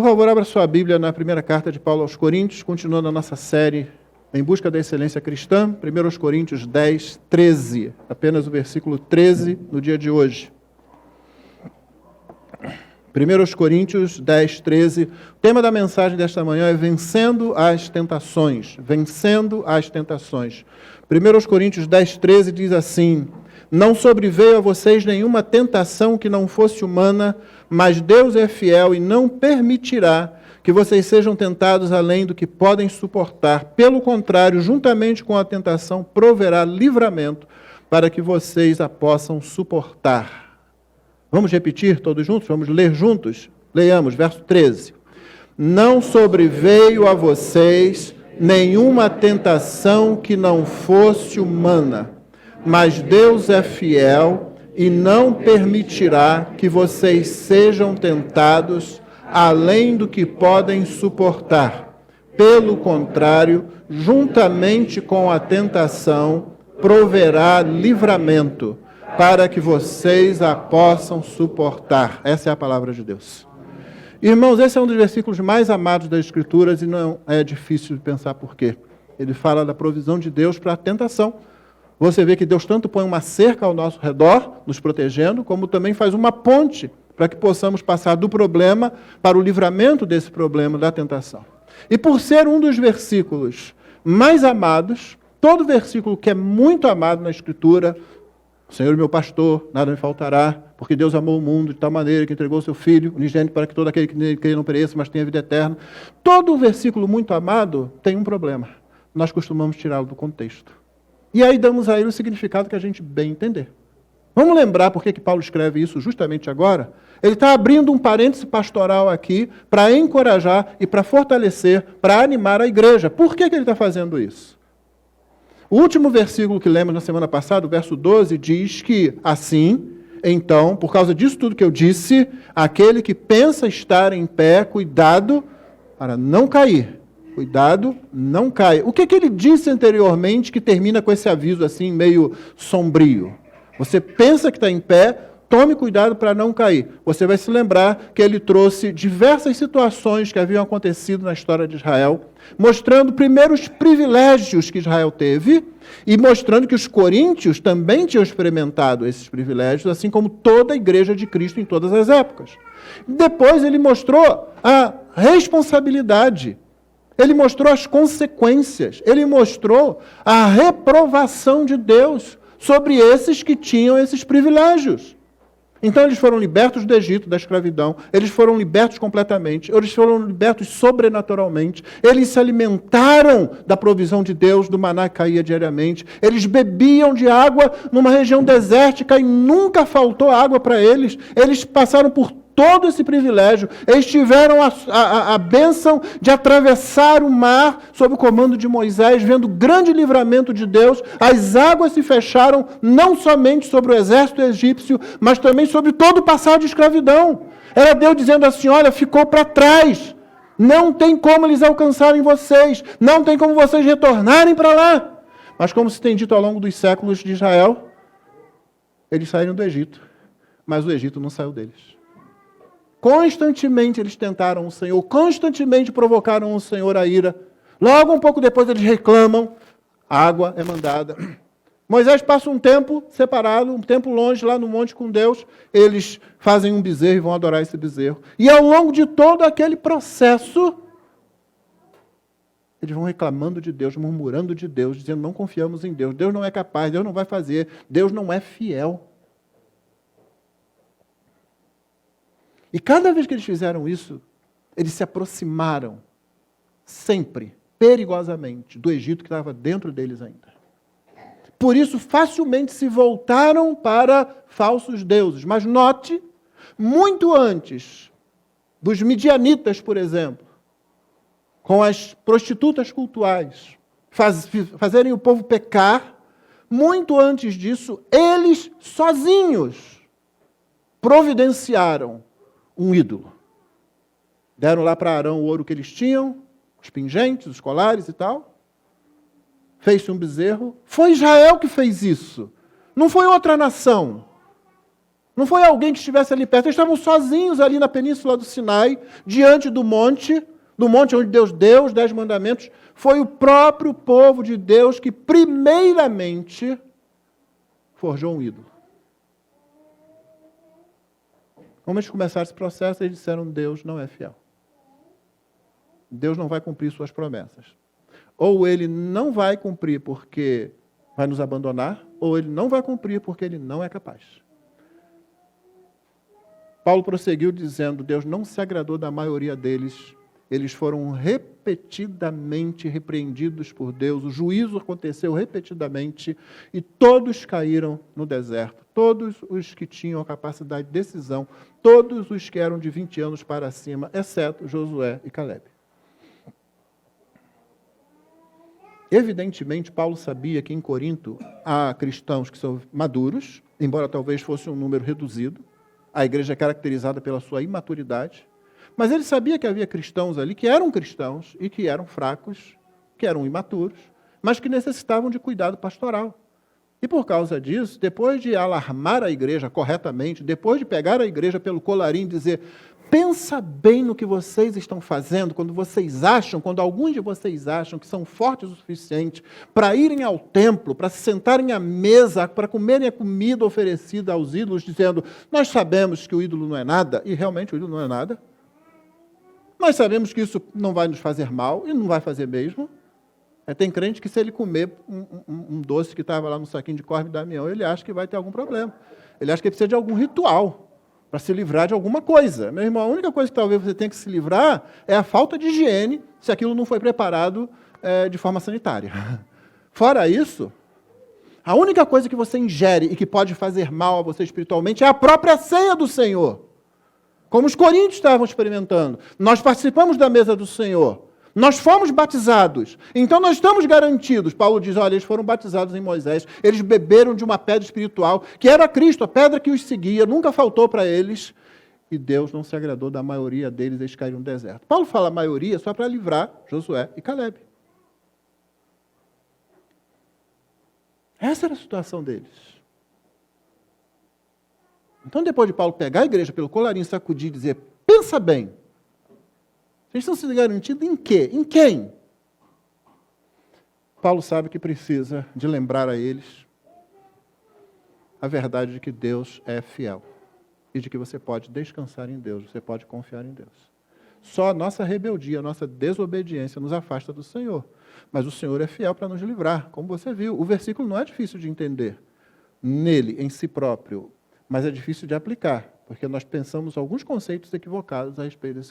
favor, abra sua Bíblia na primeira carta de Paulo aos Coríntios, continuando a nossa série Em Busca da Excelência Cristã, 1 Coríntios 10, 13. Apenas o versículo 13 no dia de hoje. 1 Coríntios 10, 13. O tema da mensagem desta manhã é Vencendo as Tentações. Vencendo as Tentações. 1 Coríntios 10, 13 diz assim: Não sobreveio a vocês nenhuma tentação que não fosse humana, mas Deus é fiel e não permitirá que vocês sejam tentados além do que podem suportar. Pelo contrário, juntamente com a tentação, proverá livramento para que vocês a possam suportar. Vamos repetir todos juntos? Vamos ler juntos? Leiamos, verso 13. Não sobreveio a vocês nenhuma tentação que não fosse humana, mas Deus é fiel e não permitirá que vocês sejam tentados além do que podem suportar. Pelo contrário, juntamente com a tentação, proverá livramento para que vocês a possam suportar. Essa é a palavra de Deus. Irmãos, esse é um dos versículos mais amados das Escrituras e não é difícil de pensar por quê. Ele fala da provisão de Deus para a tentação. Você vê que Deus tanto põe uma cerca ao nosso redor, nos protegendo, como também faz uma ponte para que possamos passar do problema para o livramento desse problema, da tentação. E por ser um dos versículos mais amados, todo versículo que é muito amado na Escritura, o Senhor é meu pastor, nada me faltará, porque Deus amou o mundo de tal maneira que entregou o seu Filho, unigênito, para que todo aquele que nele crê não pereça, mas tenha vida eterna. Todo versículo muito amado tem um problema. Nós costumamos tirá-lo do contexto. E aí damos a ele o significado que a gente bem entender. Vamos lembrar por que Paulo escreve isso justamente agora? Ele está abrindo um parêntese pastoral aqui para encorajar e para fortalecer, para animar a igreja. Por que ele está fazendo isso? O último versículo que lemos na semana passada, o verso 12, diz que, assim, então, por causa disso tudo que eu disse, aquele que pensa estar em pé, cuidado para não cair. Cuidado, não caia. O que ele disse anteriormente que termina com esse aviso assim, meio sombrio? Você pensa que está em pé, tome cuidado para não cair. Você vai se lembrar que ele trouxe diversas situações que haviam acontecido na história de Israel, mostrando primeiro os privilégios que Israel teve e mostrando que os coríntios também tinham experimentado esses privilégios, assim como toda a igreja de Cristo em todas as épocas. Depois ele mostrou a responsabilidade. Ele mostrou as consequências, ele mostrou a reprovação de Deus sobre esses que tinham esses privilégios. Então eles foram libertos do Egito, da escravidão, eles foram libertos completamente, eles foram libertos sobrenaturalmente, eles se alimentaram da provisão de Deus, do maná que caía diariamente, eles bebiam de água numa região desértica e nunca faltou água para eles, eles passaram por todo esse privilégio, eles tiveram a bênção de atravessar o mar sob o comando de Moisés, vendo o grande livramento de Deus, as águas se fecharam não somente sobre o exército egípcio, mas também sobre todo o passado de escravidão. Era Deus dizendo assim, olha, ficou para trás, não tem como eles alcançarem vocês, não tem como vocês retornarem para lá. Mas como se tem dito ao longo dos séculos de Israel, eles saíram do Egito, mas o Egito não saiu deles. Constantemente eles tentaram o Senhor, constantemente provocaram o Senhor a ira. Logo um pouco depois eles reclamam, a água é mandada. Moisés passa um tempo separado, um tempo longe lá no monte com Deus, eles fazem um bezerro e vão adorar esse bezerro. E ao longo de todo aquele processo, eles vão reclamando de Deus, murmurando de Deus, dizendo não confiamos em Deus, Deus não é capaz, Deus não vai fazer, Deus não é fiel. E cada vez que eles fizeram isso, eles se aproximaram, sempre, perigosamente, do Egito que estava dentro deles ainda. Por isso, facilmente se voltaram para falsos deuses. Mas note, muito antes dos midianitas, por exemplo, com as prostitutas cultuais, fazerem o povo pecar, muito antes disso, eles sozinhos providenciaram um ídolo. Deram lá para Arão o ouro que eles tinham, os pingentes, os colares e tal. Fez-se um bezerro. Foi Israel que fez isso. Não foi outra nação. Não foi alguém que estivesse ali perto. Eles estavam sozinhos ali na península do Sinai, diante do monte onde Deus deu os 10 mandamentos. Foi o próprio povo de Deus que primeiramente forjou um ídolo. Quando eles começaram esse processo, eles disseram: Deus não é fiel. Deus não vai cumprir suas promessas. Ou ele não vai cumprir porque vai nos abandonar, ou ele não vai cumprir porque ele não é capaz. Paulo prosseguiu dizendo: Deus não se agradou da maioria deles. Eles foram repetidamente repreendidos por Deus. O juízo aconteceu repetidamente e todos caíram no deserto. Todos os que tinham a capacidade de decisão, todos os que eram de 20 anos para cima, exceto Josué e Caleb. Evidentemente, Paulo sabia que em Corinto há cristãos que são maduros, embora talvez fosse um número reduzido. A igreja é caracterizada pela sua imaturidade. Mas ele sabia que havia cristãos ali que eram cristãos e que eram fracos, que eram imaturos, mas que necessitavam de cuidado pastoral. E por causa disso, depois de alarmar a igreja corretamente, depois de pegar a igreja pelo colarinho e dizer: pensa bem no que vocês estão fazendo, quando alguns de vocês acham que são fortes o suficiente para irem ao templo, para se sentarem à mesa, para comerem a comida oferecida aos ídolos, dizendo: nós sabemos que o ídolo não é nada, e realmente o ídolo não é nada. Nós sabemos que isso não vai nos fazer mal, e não vai fazer mesmo. Tem crente que se ele comer um doce que estava lá no saquinho de Cosme e Damião, ele acha que vai ter algum problema. Ele acha que precisa de algum ritual para se livrar de alguma coisa. Meu irmão, a única coisa que talvez você tenha que se livrar é a falta de higiene, se aquilo não foi preparado de forma sanitária. Fora isso, a única coisa que você ingere e que pode fazer mal a você espiritualmente é a própria ceia do Senhor. Como os coríntios estavam experimentando. Nós participamos da mesa do Senhor. Nós fomos batizados. Então nós estamos garantidos. Paulo diz: olha, eles foram batizados em Moisés. Eles beberam de uma pedra espiritual, que era Cristo, a pedra que os seguia, nunca faltou para eles. E Deus não se agradou da maioria deles, eles caíram no deserto. Paulo fala maioria só para livrar Josué e Caleb. Essa era a situação deles. Então, depois de Paulo pegar a igreja pelo colarinho, sacudir e dizer: pensa bem, vocês estão sendo garantidos em quê? Em quem? Paulo sabe que precisa de lembrar a eles a verdade de que Deus é fiel e de que você pode descansar em Deus, você pode confiar em Deus. Só a nossa rebeldia, a nossa desobediência nos afasta do Senhor. Mas o Senhor é fiel para nos livrar, como você viu. O versículo não é difícil de entender nele, em si próprio, mas é difícil de aplicar, porque nós pensamos alguns conceitos equivocados a respeito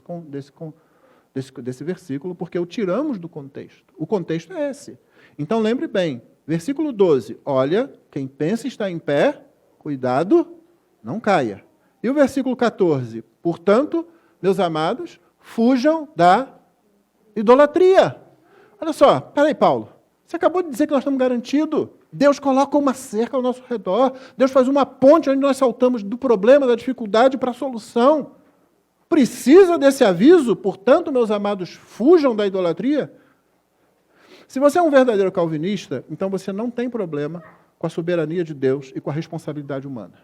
desse versículo, porque o tiramos do contexto. O contexto é esse. Então lembre bem, versículo 12, olha, quem pensa estar em pé, cuidado, não caia. E o versículo 14, portanto, meus amados, fujam da idolatria. Olha só, peraí, Paulo, você acabou de dizer que nós estamos garantidos. Deus coloca uma cerca ao nosso redor. Deus faz uma ponte onde nós saltamos do problema, da dificuldade para a solução. Precisa desse aviso? Portanto, meus amados, fujam da idolatria. Se você é um verdadeiro calvinista, então você não tem problema com a soberania de Deus e com a responsabilidade humana.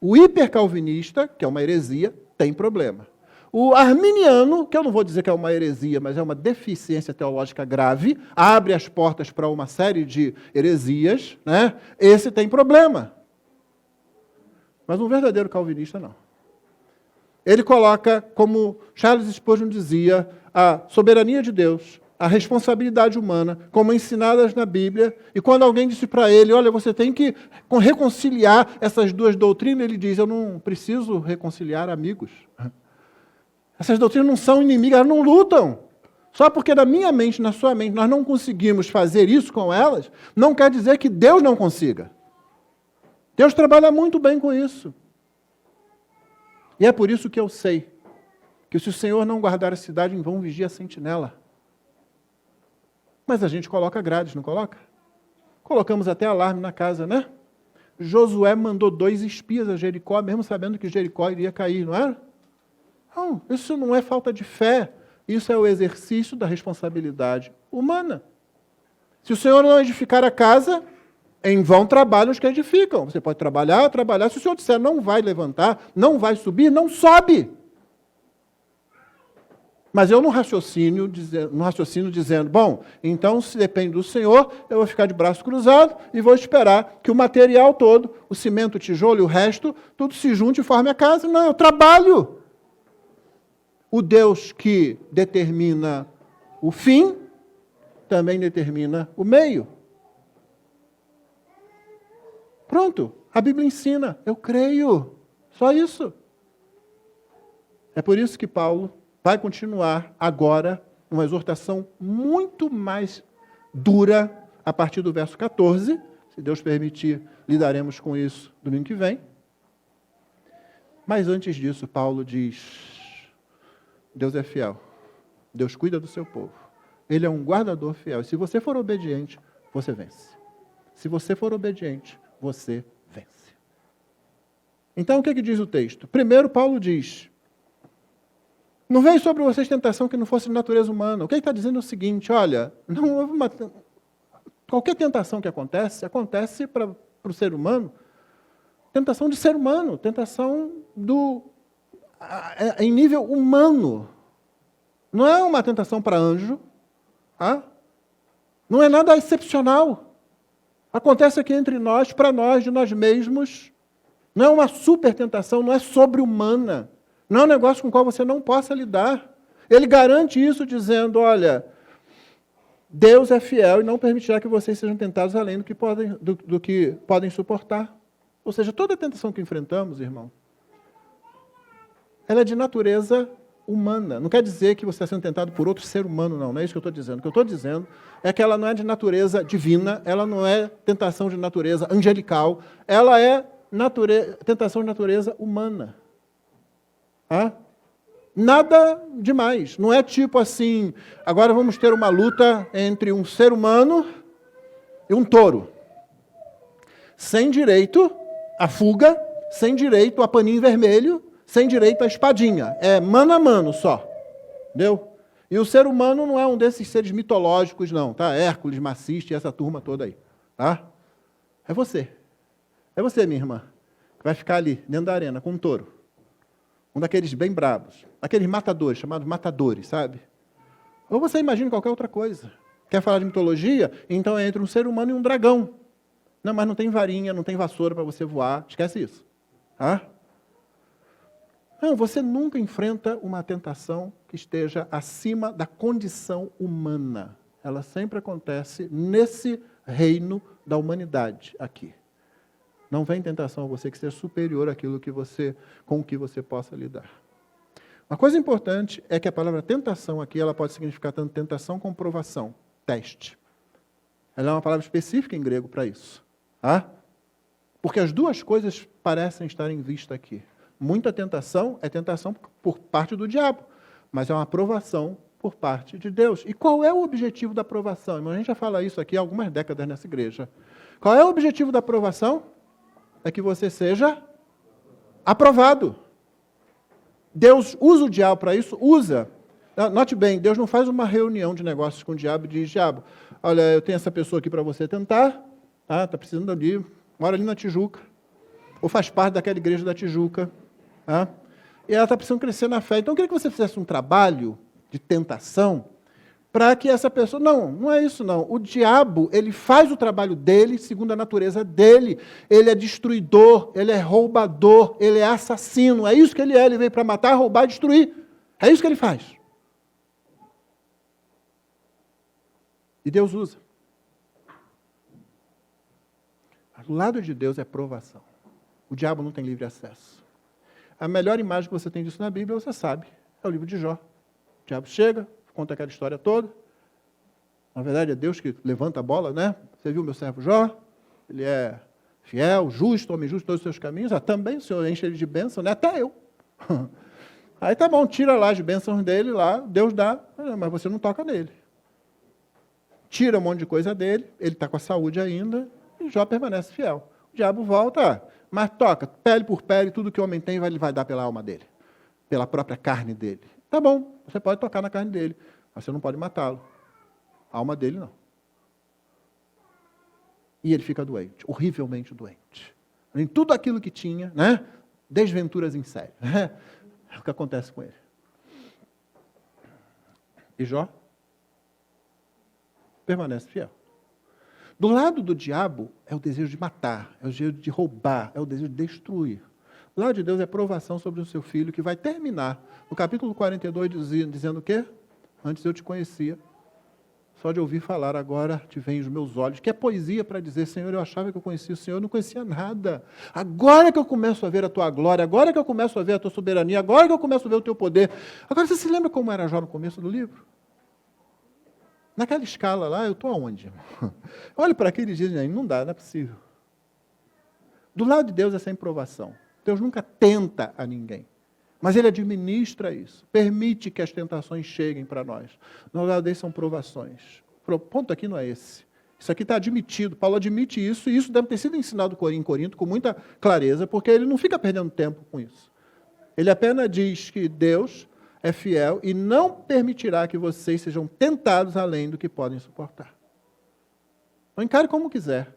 O hipercalvinista, que é uma heresia, tem problema. O arminiano, que eu não vou dizer que é uma heresia, mas é uma deficiência teológica grave, abre as portas para uma série de heresias, né? Esse tem problema. Mas um verdadeiro calvinista, não. Ele coloca, como Charles Spurgeon dizia, a soberania de Deus, a responsabilidade humana, como ensinadas na Bíblia, e quando alguém disse para ele: olha, você tem que reconciliar essas duas doutrinas, ele diz: eu não preciso reconciliar amigos. Essas doutrinas não são inimigas, elas não lutam. Só porque na minha mente, na sua mente, nós não conseguimos fazer isso com elas, não quer dizer que Deus não consiga. Deus trabalha muito bem com isso. E é por isso que eu sei que se o Senhor não guardar a cidade, em vão vigia a sentinela. Mas a gente coloca grades, não coloca? Colocamos até alarme na casa, né? Josué mandou 2 espias a Jericó, mesmo sabendo que Jericó iria cair, não era? Não, isso não é falta de fé, isso é o exercício da responsabilidade humana. Se o Senhor não edificar a casa, Em vão trabalham os que edificam. Você pode trabalhar. Se o Senhor disser não vai levantar, não vai subir, não sobe. Mas eu não raciocino dizendo, bom, então se depende do Senhor, eu vou ficar de braço cruzado e vou esperar que o material todo, o cimento, o tijolo e o resto, tudo se junte e forme a casa. Não, eu trabalho. O Deus que determina o fim, também determina o meio. Pronto, a Bíblia ensina, eu creio, só isso. É por isso que Paulo vai continuar agora uma exortação muito mais dura a partir do verso 14. Se Deus permitir, lidaremos com isso domingo que vem. Mas antes disso, Paulo diz, Deus é fiel. Deus cuida do seu povo. Ele é um guardador fiel. E se você for obediente, você vence. Se você for obediente, você vence. Então, o que diz o texto? Primeiro, Paulo diz, não veio sobre vocês tentação que não fosse de natureza humana. O que ele está dizendo é o seguinte, olha, não houve qualquer tentação que acontece para o ser humano, tentação de ser humano, tentação em nível humano. Não é uma tentação para anjo, não é nada excepcional. Acontece aqui entre nós, para nós, de nós mesmos. Não é uma super tentação, não é sobre-humana. Não é um negócio com o qual você não possa lidar. Ele garante isso dizendo, olha, Deus é fiel e não permitirá que vocês sejam tentados além do que podem suportar. Ou seja, toda tentação que enfrentamos, irmão, ela é de natureza humana. Não quer dizer que você está sendo tentado por outro ser humano, não. Não é isso que eu estou dizendo. O que eu estou dizendo é que ela não é de natureza divina, ela não é tentação de natureza angelical, ela é tentação de natureza humana. Nada demais. Não é tipo assim, agora vamos ter uma luta entre um ser humano e um touro. Sem direito à fuga, sem direito a paninho vermelho, sem direito à espadinha. É mano a mano só. Entendeu? E o ser humano não é um desses seres mitológicos, não. Tá? Hércules, Maciste e essa turma toda aí. Tá? É você. É você, minha irmã, que vai ficar ali, dentro da arena, com um touro. Um daqueles bem bravos. Aqueles matadores, chamados matadores, sabe? Ou você imagina qualquer outra coisa. Quer falar de mitologia? Então é entre um ser humano e um dragão. Não, mas não tem varinha, não tem vassoura para você voar. Esquece isso. Não, você nunca enfrenta uma tentação que esteja acima da condição humana. Ela sempre acontece nesse reino da humanidade aqui. Não vem tentação a você que seja superior àquilo com o que você possa lidar. Uma coisa importante é que a palavra tentação aqui, ela pode significar tanto tentação como provação, teste. Ela é uma palavra específica em grego para isso. Porque as duas coisas parecem estar em vista aqui. Muita tentação é tentação por parte do diabo, mas é uma provação por parte de Deus. E qual é o objetivo da provação? A gente já fala isso aqui há algumas décadas nessa igreja. Qual é o objetivo da provação? É que você seja aprovado. Deus usa o diabo para isso? Usa. Note bem, Deus não faz uma reunião de negócios com o diabo e diz, diabo, olha, eu tenho essa pessoa aqui para você tentar, está precisando ali, mora ali na Tijuca, ou faz parte daquela igreja da Tijuca, e ela está precisando crescer na fé. Então eu queria que você fizesse um trabalho de tentação para que essa pessoa... Não é isso não. O diabo, ele faz o trabalho dele segundo a natureza dele. Ele é destruidor, ele é roubador, ele é assassino. É isso que ele é. Ele veio para matar, roubar e destruir. É isso que ele faz. E Deus usa. O lado de Deus é provação. O diabo não tem livre acesso. A melhor imagem que você tem disso na Bíblia, você sabe, é o livro de Jó. O diabo chega, conta aquela história toda. Na verdade, é Deus que levanta a bola, né? Você viu o meu servo Jó? Ele é fiel, justo, homem justo em todos os seus caminhos. Também o Senhor enche ele de bênção, né? Até eu. Aí tá bom, tira lá as bênçãos dele, lá, Deus dá, mas você não toca nele. Tira um monte de coisa dele, ele está com a saúde ainda, e Jó permanece fiel. O diabo volta, mas toca, pele por pele, tudo que o homem tem, ele vai dar pela alma dele, pela própria carne dele. Tá bom, você pode tocar na carne dele, mas você não pode matá-lo. A alma dele não. e ele fica doente, horrivelmente doente. Em tudo aquilo que tinha, né? Desventuras em série. É o que acontece com ele. E Jó permanece fiel. Do lado do diabo é o desejo de matar, é o desejo de roubar, é o desejo de destruir. Do lado de Deus é provação sobre o seu filho, que vai terminar no capítulo 42, dizendo o quê? Antes eu te conhecia, só de ouvir falar, agora te veem os meus olhos. Que é poesia para dizer, Senhor, eu achava que eu conhecia o Senhor, eu não conhecia nada. Agora que eu começo a ver a tua glória, agora que eu começo a ver a tua soberania, agora que eu começo a ver o teu poder. Agora, você se lembra como era Jó no começo do livro? Naquela escala lá, eu estou aonde? Olha para aquele dia e diz, não dá, não é possível. Do lado de Deus é sem provação. Deus nunca tenta a ninguém. Mas Ele administra isso. Permite que as tentações cheguem para nós. No lado dele são provações. O ponto aqui não é esse. Isso aqui está admitido. Paulo admite isso, e isso deve ter sido ensinado em Corinto com muita clareza, porque ele não fica perdendo tempo com isso. Ele apenas diz que Deus é fiel e não permitirá que vocês sejam tentados além do que podem suportar. Não encare como quiser.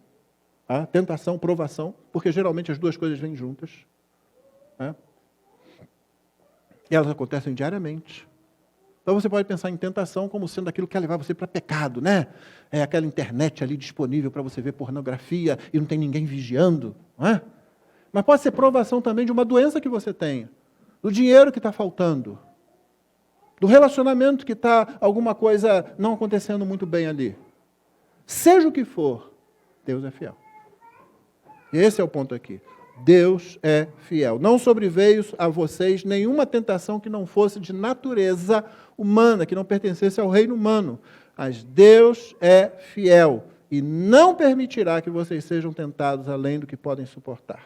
Tá? Tentação, provação, porque geralmente as duas coisas vêm juntas. Né? E elas acontecem diariamente. Então você pode pensar em tentação como sendo aquilo que quer levar você para pecado, né? É aquela internet ali disponível para você ver pornografia e não tem ninguém vigiando, não é? Mas pode ser provação também de uma doença que você tenha, do dinheiro que está faltando, do relacionamento que está alguma coisa não acontecendo muito bem ali. Seja o que for, Deus é fiel. Esse é o ponto aqui. Deus é fiel. Não sobreveio a vocês nenhuma tentação que não fosse de natureza humana, que não pertencesse ao reino humano. Mas Deus é fiel e não permitirá que vocês sejam tentados além do que podem suportar.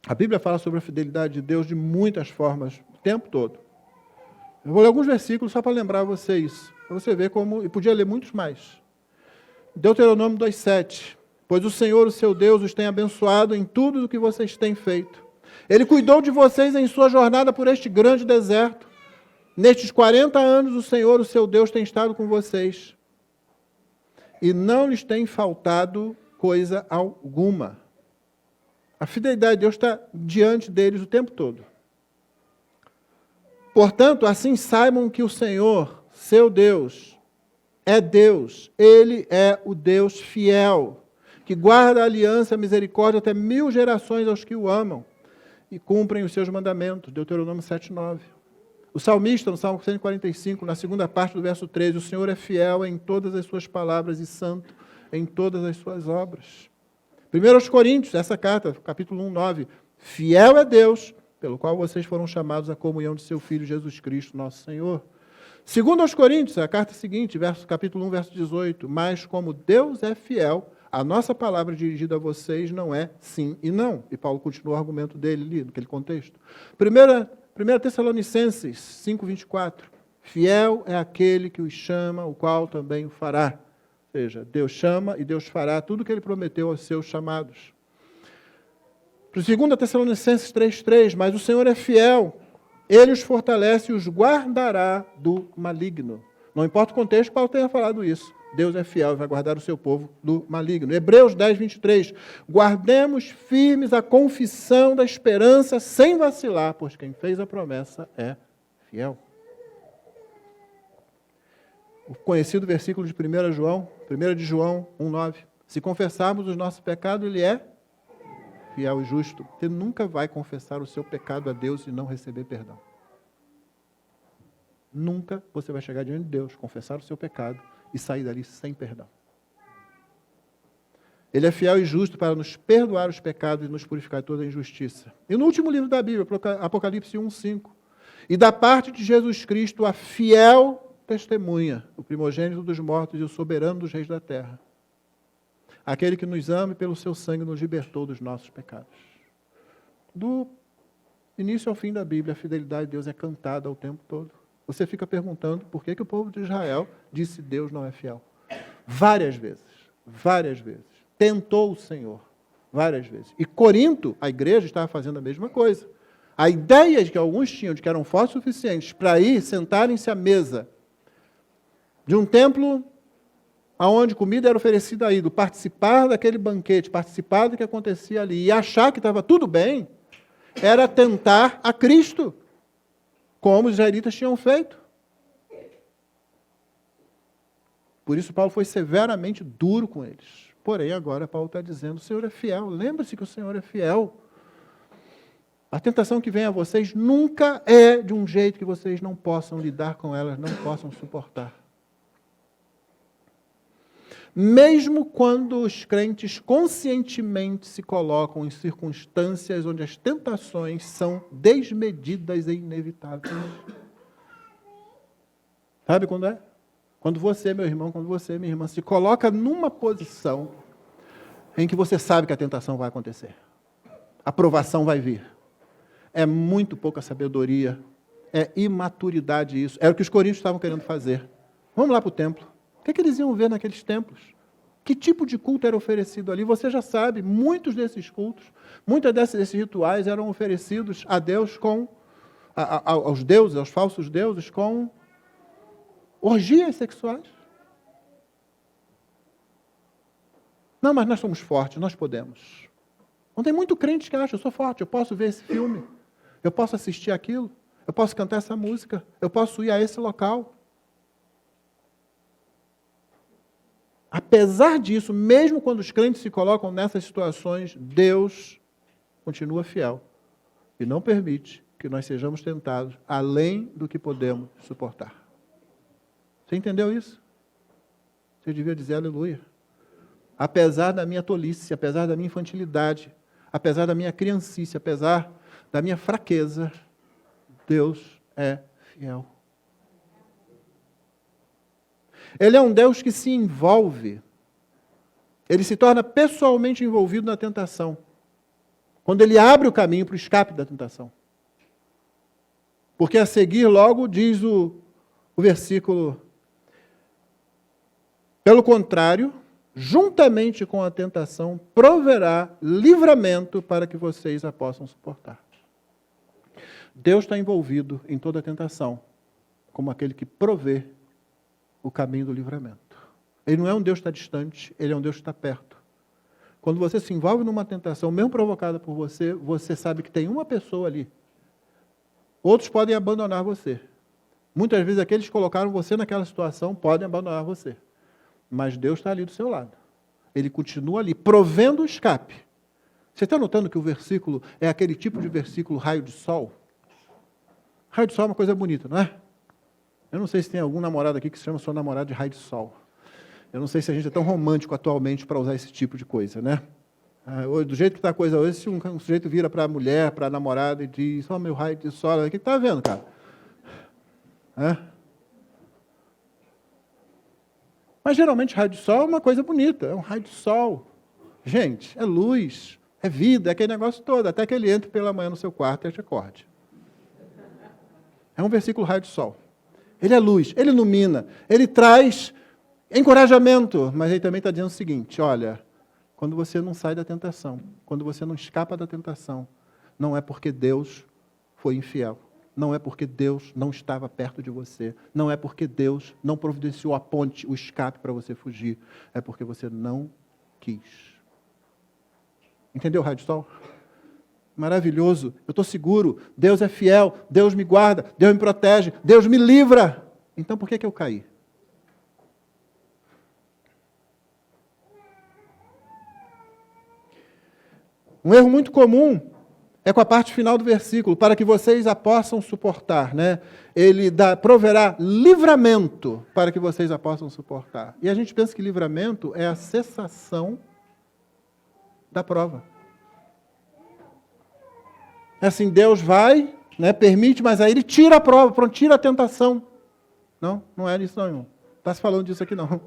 A Bíblia fala sobre a fidelidade de Deus de muitas formas, o tempo todo. Eu vou ler alguns versículos só para lembrar vocês, para você ver como, e podia ler muitos mais. Deuteronômio 2,7. Pois o Senhor, o seu Deus, os tem abençoado em tudo o que vocês têm feito. Ele cuidou de vocês em sua jornada por este grande deserto. Nestes 40 anos, o Senhor, o seu Deus, tem estado com vocês. E não lhes tem faltado coisa alguma. A fidelidade de Deus está diante deles o tempo todo. Portanto, assim saibam que o Senhor, seu Deus, é Deus. Ele é o Deus fiel, que guarda a aliança e a misericórdia até 1000 gerações aos que o amam e cumprem os seus mandamentos. Deuteronômio 7,9. O salmista, no Salmo 145, na segunda parte do verso 13, o Senhor é fiel em todas as suas palavras e santo em todas as suas obras. 1 Coríntios, essa carta, capítulo 1, 9. Fiel é Deus, pelo qual vocês foram chamados à comunhão de seu Filho Jesus Cristo, nosso Senhor. 2 Coríntios, a carta seguinte, capítulo 1, verso 18. Mas como Deus é fiel, a nossa palavra dirigida a vocês não é sim e não. E Paulo continua o argumento dele ali, naquele contexto. 1 Tessalonicenses 5, 24. Fiel é aquele que os chama, o qual também o fará. Ou seja, Deus chama e Deus fará tudo o que Ele prometeu aos seus chamados. 2 Tessalonicenses 3,3. Mas o Senhor é fiel, Ele os fortalece e os guardará do maligno. Não importa o contexto, Paulo tenha falado isso. Deus é fiel e vai guardar o seu povo do maligno. Hebreus 10, 23. Guardemos firmes a confissão da esperança sem vacilar, pois quem fez a promessa é fiel. O conhecido versículo de 1 de João 1, 9. Se confessarmos os nossos pecados, Ele é fiel e justo. Você nunca vai confessar o seu pecado a Deus e não receber perdão. Nunca você vai chegar diante de Deus, confessar o seu pecado e sair dali sem perdão. Ele é fiel e justo para nos perdoar os pecados e nos purificar de toda a injustiça. E no último livro da Bíblia, Apocalipse 1, 5. E da parte de Jesus Cristo, a fiel testemunha, o primogênito dos mortos e o soberano dos reis da terra. Aquele que nos ama e pelo seu sangue nos libertou dos nossos pecados. Do início ao fim da Bíblia, a fidelidade de Deus é cantada o tempo todo. Você fica perguntando por que o povo de Israel disse Deus não é fiel. Várias vezes. Tentou o Senhor. Várias vezes. E Corinto, a igreja, estava fazendo a mesma coisa. A ideia que alguns tinham de que eram fortes suficientes para ir sentarem-se à mesa de um templo aonde comida era oferecida aí, do participar daquele banquete, participar do que acontecia ali, e achar que estava tudo bem, era tentar a Cristo, como os israelitas tinham feito. Por isso Paulo foi severamente duro com eles. Porém, agora Paulo está dizendo, o Senhor é fiel. Lembre-se que o Senhor é fiel. A tentação que vem a vocês nunca é de um jeito que vocês não possam lidar com elas, não possam suportar. Mesmo quando os crentes conscientemente se colocam em circunstâncias onde as tentações são desmedidas e inevitáveis. Sabe quando é? Quando você, meu irmão, quando você, minha irmã, se coloca numa posição em que você sabe que a tentação vai acontecer. A provação vai vir. É muito pouca sabedoria, é imaturidade isso. Era o que os coríntios estavam querendo fazer. Vamos lá para o templo. O que eles iam ver naqueles templos? Que tipo de culto era oferecido ali? Você já sabe, muitos desses cultos, muitos desses rituais eram oferecidos a Deus aos deuses, aos falsos deuses, com orgias sexuais. Não, mas nós somos fortes, nós podemos. Não tem muito crente que acha, eu sou forte, eu posso ver esse filme, eu posso assistir aquilo, eu posso cantar essa música, eu posso ir a esse local. Apesar disso, mesmo quando os crentes se colocam nessas situações, Deus continua fiel e não permite que nós sejamos tentados além do que podemos suportar. Você entendeu isso? Você devia dizer aleluia. Apesar da minha tolice, apesar da minha infantilidade, apesar da minha criancice, apesar da minha fraqueza, Deus é fiel. Ele é um Deus que se envolve, ele se torna pessoalmente envolvido na tentação, quando ele abre o caminho para o escape da tentação. Porque a seguir logo diz o versículo, pelo contrário, juntamente com a tentação, proverá livramento para que vocês a possam suportar. Deus está envolvido em toda a tentação, como aquele que provê o caminho do livramento. Ele não é um Deus que está distante, ele é um Deus que está perto. Quando você se envolve numa tentação, mesmo provocada por você, você sabe que tem uma pessoa ali. Outros podem abandonar você. Muitas vezes aqueles que colocaram você naquela situação podem abandonar você. Mas Deus está ali do seu lado. Ele continua ali, provendo o escape. Você está notando que o versículo é aquele tipo de versículo raio de sol? Raio de sol é uma coisa bonita, não é? Eu não sei se tem algum namorado aqui que se chama sua namorada de raio de sol. Eu não sei se a gente é tão romântico atualmente para usar esse tipo de coisa, né? Do jeito que está a coisa hoje, se um sujeito vira para a mulher, para a namorada e diz, ó, meu raio de sol, o que está vendo, cara? Mas geralmente raio de sol é uma coisa bonita, é um raio de sol. Gente, é luz, é vida, é aquele negócio todo, até que ele entre pela manhã no seu quarto e te acorde. É um versículo raio de sol. Ele é luz, ele ilumina, ele traz encorajamento, mas ele também está dizendo o seguinte, olha, quando você não sai da tentação, quando você não escapa da tentação, não é porque Deus foi infiel, não é porque Deus não estava perto de você, não é porque Deus não providenciou a ponte, o escape para você fugir, é porque você não quis. Entendeu, raio de sol? Maravilhoso, eu estou seguro, Deus é fiel, Deus me guarda, Deus me protege, Deus me livra. Então por que eu caí? Um erro muito comum é com a parte final do versículo, para que vocês a possam suportar, né? Ele proverá livramento para que vocês a possam suportar. E a gente pensa que livramento é a cessação da prova. É assim, Deus vai, né, permite, mas aí ele tira a prova, pronto, tira a tentação. Não, não é isso não, irmão. Não está se falando disso aqui não.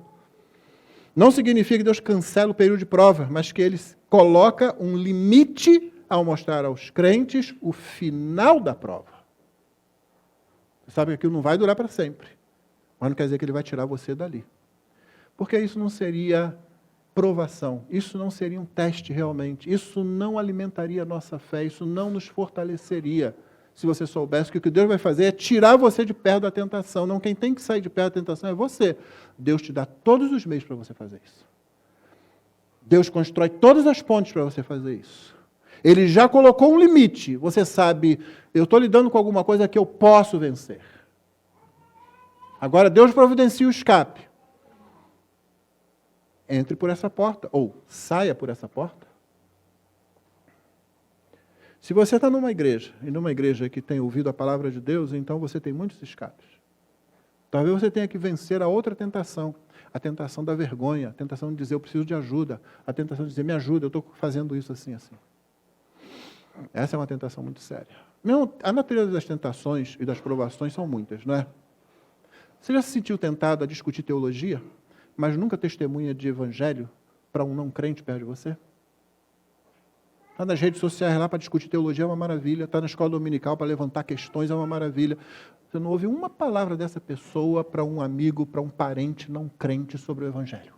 Não significa que Deus cancela o período de prova, mas que ele coloca um limite ao mostrar aos crentes o final da prova. Você sabe que aquilo não vai durar para sempre, mas não quer dizer que ele vai tirar você dali. Porque isso não seria provação, isso não seria um teste realmente, isso não alimentaria a nossa fé, isso não nos fortaleceria. se você soubesse que o que Deus vai fazer é tirar você de perto da tentação. Não, quem tem que sair de perto da tentação é você. Deus te dá todos os meios para você fazer isso. Deus constrói todas as pontes para você fazer isso. Ele já colocou um limite. Você sabe, eu estou lidando com alguma coisa que eu posso vencer. Agora Deus providencia o escape. Entre por essa porta, ou saia por essa porta. Se você está numa igreja, e numa igreja que tem ouvido a palavra de Deus, então você tem muitos escapes. Talvez você tenha que vencer a outra tentação. A tentação da vergonha, a tentação de dizer eu preciso de ajuda, a tentação de dizer me ajuda, eu estou fazendo isso assim, assim. Essa é uma tentação muito séria. A natureza das tentações e das provações são muitas, não é? Você já se sentiu tentado a discutir teologia, mas nunca testemunha de evangelho para um não crente perto de você? Está nas redes sociais lá para discutir teologia, é uma maravilha. Está na escola dominical para levantar questões, é uma maravilha. Você não ouve uma palavra dessa pessoa para um amigo, para um parente não crente sobre o evangelho.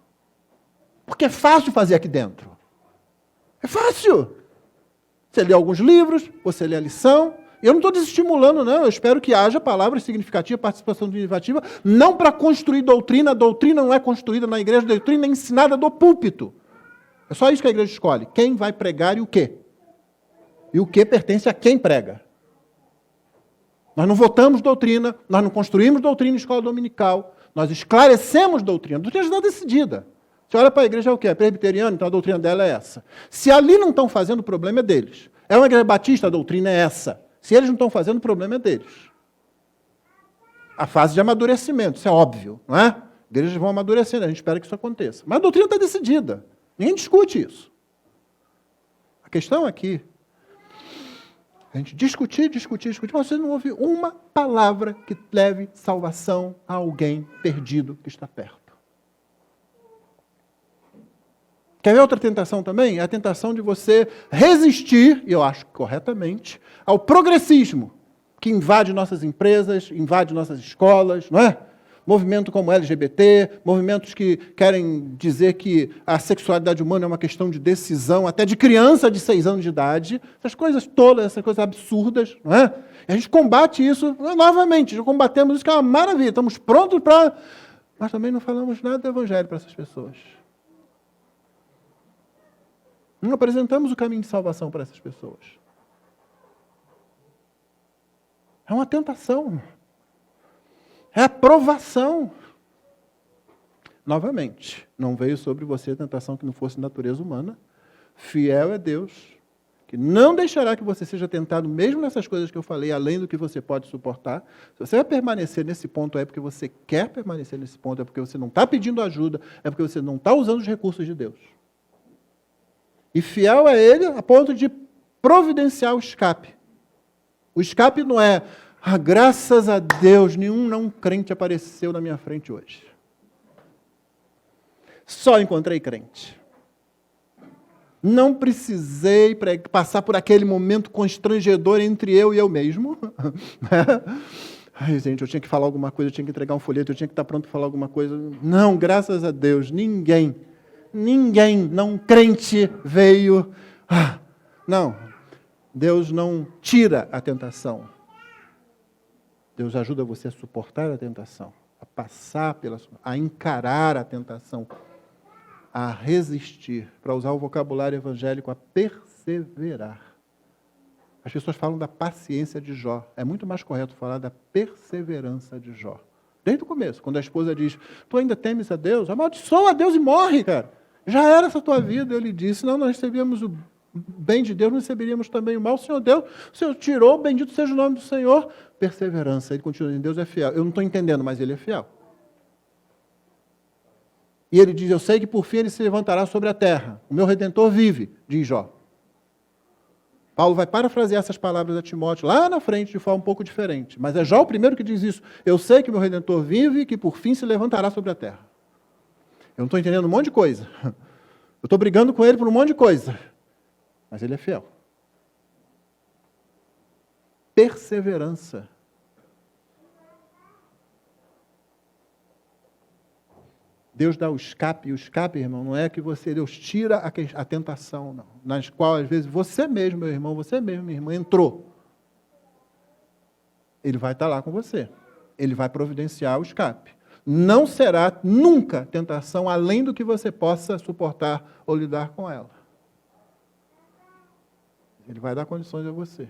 Porque é fácil fazer aqui dentro. É fácil. Você lê alguns livros, você lê a lição. Eu não estou desestimulando, não. Eu espero que haja palavras significativas, participação significativa, não para construir doutrina. A doutrina não é construída na igreja, a doutrina é ensinada do púlpito. É só isso que a igreja escolhe. Quem vai pregar e o quê? E o que pertence a quem prega. Nós não votamos doutrina, nós não construímos doutrina em escola dominical, nós esclarecemos doutrina. A doutrina já está decidida. Você olha para a igreja, é o quê? É presbiteriana, então a doutrina dela é essa. Se ali não estão fazendo, o problema é deles. É uma igreja batista, a doutrina é essa. Se eles não estão fazendo, o problema é deles. A fase de amadurecimento, isso é óbvio, não é? Igrejas vão amadurecendo, a gente espera que isso aconteça. Mas a doutrina está decidida. Ninguém discute isso. A questão aqui, a gente discutir, mas você não ouve uma palavra que leve salvação a alguém perdido que está perto. Quer ver outra tentação também? É a tentação de você resistir, e eu acho corretamente, ao progressismo, que invade nossas empresas, invade nossas escolas, não é? Movimento como LGBT, movimentos que querem dizer que a sexualidade humana é uma questão de decisão, até de criança de 6 anos de idade, essas coisas todas, essas coisas absurdas, não é? E a gente combate isso novamente, já combatemos isso, que é uma maravilha, estamos prontos para... Mas também não falamos nada do evangelho para essas pessoas. Não apresentamos o caminho de salvação para essas pessoas. É uma tentação. É a provação. Novamente, não veio sobre você a tentação que não fosse natureza humana. Fiel é Deus, que não deixará que você seja tentado, mesmo nessas coisas que eu falei, além do que você pode suportar. Se você vai permanecer nesse ponto, é porque você quer permanecer nesse ponto, é porque você não está pedindo ajuda, é porque você não está usando os recursos de Deus. E fiel é Ele a ponto de providenciar o escape. O escape não é... graças a Deus, nenhum não crente apareceu na minha frente hoje. Só encontrei crente. Não precisei passar por aquele momento constrangedor entre eu e eu mesmo. Ai, gente, eu tinha que falar alguma coisa, eu tinha que entregar um folheto, eu tinha que estar pronto para falar alguma coisa. Não, graças a Deus, ninguém não crente veio. Não, Deus não tira a tentação. Deus ajuda você a suportar a tentação, a passar a encarar a tentação, a resistir, para usar o vocabulário evangélico, a perseverar. As pessoas falam da paciência de Jó. É muito mais correto falar da perseverança de Jó. Desde o começo, quando a esposa diz, tu ainda temes a Deus? Amaldiçoa a Deus e morre, cara. Já era essa tua vida. Eu lhe disse, não, nós recebíamos o bem de Deus, não receberíamos também o mal. O Senhor deu, o Senhor tirou, bendito seja o nome do Senhor. Perseverança, Ele continua dizendo, Deus é fiel. Eu não estou entendendo, mas Ele é fiel. E Ele diz, eu sei que por fim Ele se levantará sobre a terra. O meu Redentor vive, diz Jó. Paulo vai parafrasear essas palavras a Timóteo lá na frente de forma um pouco diferente. Mas é Jó o primeiro que diz isso. Eu sei que o meu Redentor vive e que por fim se levantará sobre a terra. Eu não estou entendendo um monte de coisa. Eu estou brigando com Ele por um monte de coisa. Mas Ele é fiel. Perseverança. Deus dá o escape, e o escape, irmão, não é que Deus tira a tentação, não. Nas quais, às vezes, você mesmo, meu irmão, você mesmo, minha irmã, entrou. Ele vai estar lá com você. Ele vai providenciar o escape. Não será nunca tentação além do que você possa suportar ou lidar com ela. Ele vai dar condições a você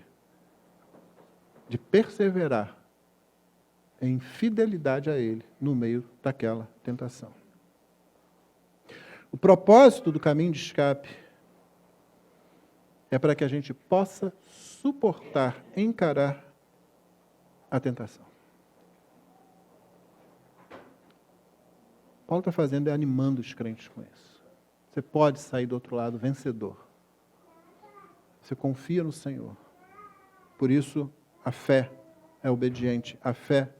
de perseverar em fidelidade a Ele no meio daquela tentação. O propósito do caminho de escape é para que a gente possa suportar, encarar a tentação. Paulo está fazendo é animando os crentes com isso. Você pode sair do outro lado vencedor. Você confia no Senhor. Por isso, a fé é obediente. A fé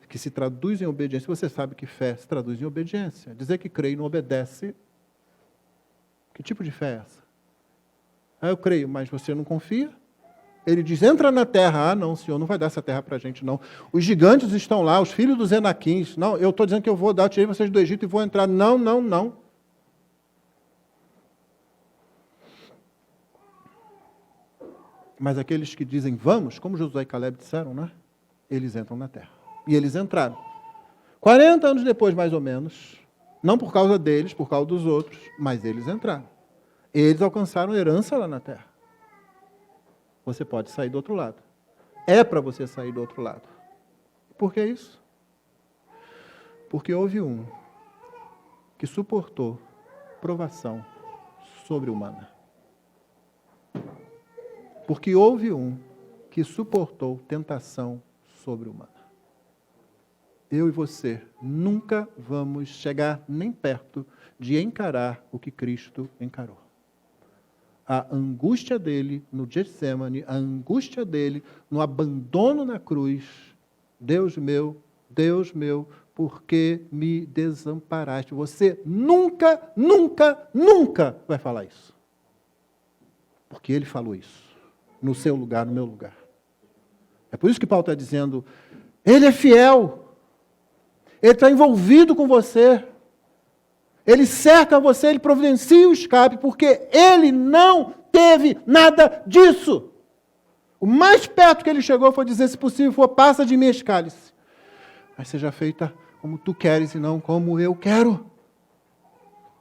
que se traduz em obediência. Você sabe que fé se traduz em obediência. Dizer que crê e não obedece, que tipo de fé é essa? Eu creio, mas você não confia? Ele diz, entra na terra. Não, Senhor, não vai dar essa terra para a gente, não. Os gigantes estão lá, os filhos dos Enaquins. Não, eu estou dizendo que eu vou dar, eu tirei vocês do Egito e vou entrar. Não, não, não. Mas aqueles que dizem, vamos, como Josué e Caleb disseram, né? Eles entram na terra. E eles entraram. 40 anos depois, mais ou menos, não por causa deles, por causa dos outros, mas eles entraram. Eles alcançaram herança lá na terra. Você pode sair do outro lado. É para você sair do outro lado. Por que isso? Porque houve um que suportou provação sobre-humana. Porque houve um que suportou tentação sobre-humana. Eu e você nunca vamos chegar nem perto de encarar o que Cristo encarou. A angústia dele no Getsemane, a angústia dele no abandono na cruz. Deus meu, por que me desamparaste? Você nunca, nunca, nunca vai falar isso. Porque ele falou isso. No seu lugar, no meu lugar. É por isso que Paulo está dizendo, ele é fiel. Ele está envolvido com você. Ele cerca você, ele providencia o escape, porque ele não teve nada disso. O mais perto que ele chegou foi dizer, se possível for, passa de mim esse cálice. Mas seja feita como tu queres e não como eu quero.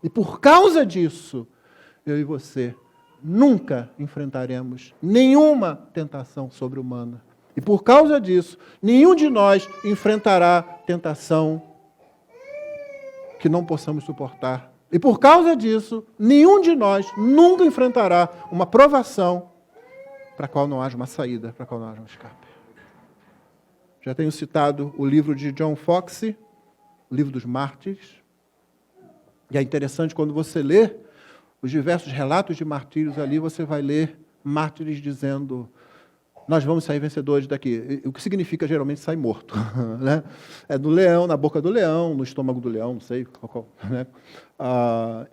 E por causa disso, eu e você nunca enfrentaremos nenhuma tentação sobre-humana. E por causa disso, nenhum de nós enfrentará tentação que não possamos suportar. E por causa disso, nenhum de nós nunca enfrentará uma provação para a qual não haja uma saída, para a qual não haja um escape. Já tenho citado o livro de John Foxe, o livro dos mártires. E é interessante quando você lê os diversos relatos de martírios ali, você vai ler mártires dizendo, nós vamos sair vencedores daqui. O que significa, geralmente, sair morto. Né? É no leão, na boca do leão, no estômago do leão, não sei. Né?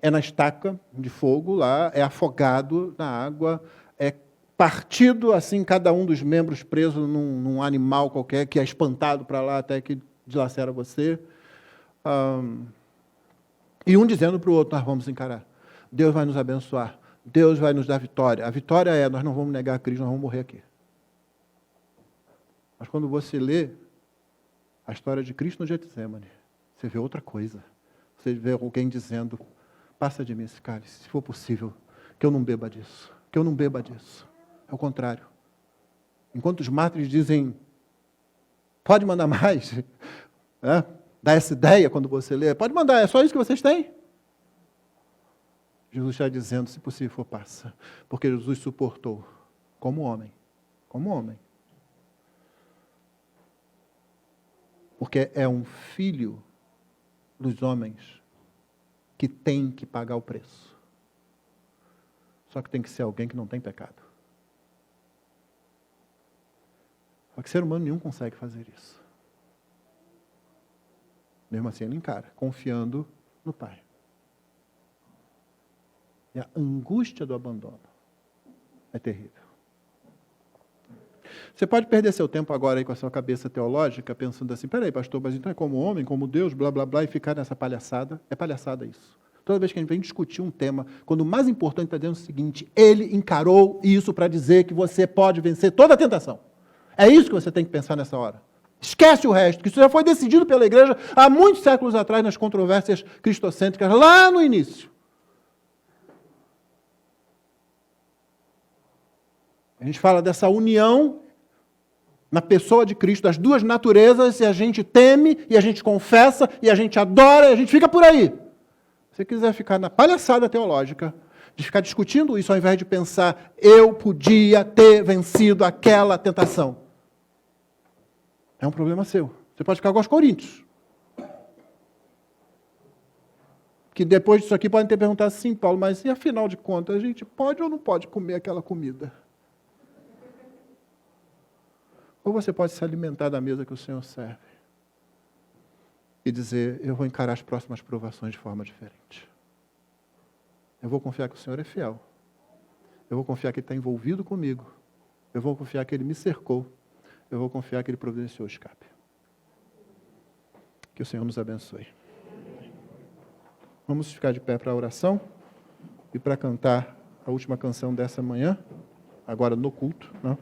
É na estaca de fogo lá, é afogado na água, é partido, assim, cada um dos membros preso num animal qualquer, que é espantado para lá até que dilacera você. E um dizendo para o outro, nós vamos encarar. Deus vai nos abençoar. Deus vai nos dar vitória. A vitória é, nós não vamos negar a Cristo, nós vamos morrer aqui. Mas quando você lê a história de Cristo no Getsemane, você vê outra coisa. Você vê alguém dizendo, passa de mim esse cálice, se for possível, que eu não beba disso. Que eu não beba disso. É o contrário. Enquanto os mártires dizem, pode mandar mais, né? Dá essa ideia quando você lê, pode mandar, é só isso que vocês têm? Jesus está dizendo, se possível for, passa. Porque Jesus suportou como homem. Como homem. Porque é um filho dos homens que tem que pagar o preço. Só que tem que ser alguém que não tem pecado. Só que ser humano nenhum consegue fazer isso. Mesmo assim ele encara, confiando no Pai. E a angústia do abandono é terrível. Você pode perder seu tempo agora aí com a sua cabeça teológica, pensando assim, peraí, pastor, mas então é como homem, como Deus, blá, blá, blá, e ficar nessa palhaçada. É palhaçada isso. Toda vez que a gente vem discutir um tema, quando o mais importante está dizendo o seguinte, ele encarou isso para dizer que você pode vencer toda a tentação. É isso que você tem que pensar nessa hora. Esquece o resto, que isso já foi decidido pela igreja há muitos séculos atrás nas controvérsias cristocêntricas, lá no início. A gente fala dessa união na pessoa de Cristo, das duas naturezas, e a gente teme, e a gente confessa, e a gente adora, e a gente fica por aí. Se você quiser ficar na palhaçada teológica, de ficar discutindo isso, ao invés de pensar, eu podia ter vencido aquela tentação. É um problema seu. Você pode ficar com os coríntios. Que depois disso aqui podem ter perguntado assim, Paulo, mas e afinal de contas, a gente pode ou não pode comer aquela comida? Ou você pode se alimentar da mesa que o Senhor serve e dizer, eu vou encarar as próximas provações de forma diferente. Eu vou confiar que o Senhor é fiel. Eu vou confiar que Ele está envolvido comigo. Eu vou confiar que Ele me cercou. Eu vou confiar que Ele providenciou o escape. Que o Senhor nos abençoe. Vamos ficar de pé para a oração e para cantar a última canção dessa manhã, agora no culto, né?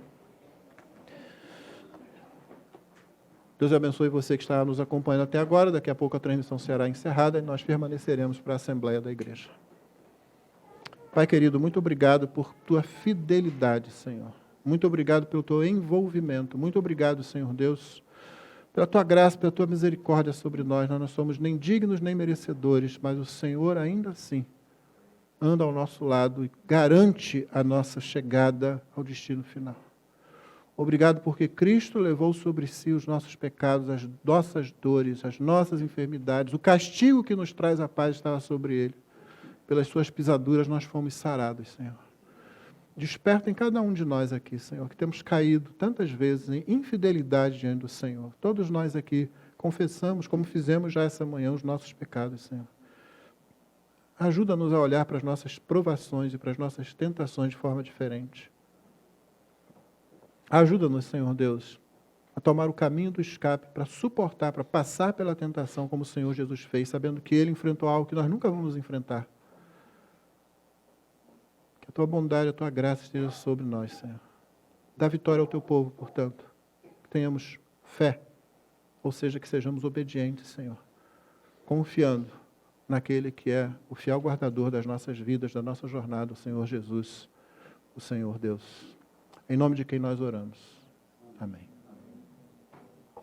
Deus abençoe você que está nos acompanhando até agora. Daqui a pouco a transmissão será encerrada e nós permaneceremos para a Assembleia da Igreja. Pai querido, muito obrigado por tua fidelidade, Senhor. Muito obrigado pelo teu envolvimento. Muito obrigado, Senhor Deus, pela tua graça, pela tua misericórdia sobre nós. Nós não somos nem dignos nem merecedores, mas o Senhor ainda assim anda ao nosso lado e garante a nossa chegada ao destino final. Obrigado porque Cristo levou sobre si os nossos pecados, as nossas dores, as nossas enfermidades. O castigo que nos traz a paz estava sobre Ele. Pelas suas pisaduras nós fomos sarados, Senhor. Desperta em cada um de nós aqui, Senhor, que temos caído tantas vezes em infidelidade diante do Senhor. Todos nós aqui confessamos, como fizemos já essa manhã, os nossos pecados, Senhor. Ajuda-nos a olhar para as nossas provações e para as nossas tentações de forma diferente. Ajuda-nos, Senhor Deus, a tomar o caminho do escape para suportar, para passar pela tentação como o Senhor Jesus fez, sabendo que Ele enfrentou algo que nós nunca vamos enfrentar. Que a Tua bondade, a Tua graça esteja sobre nós, Senhor. Dá vitória ao Teu povo, portanto. Que tenhamos fé, ou seja, que sejamos obedientes, Senhor. Confiando naquele que é o fiel guardador das nossas vidas, da nossa jornada, o Senhor Jesus, o Senhor Deus. Em nome de quem nós oramos. Amém.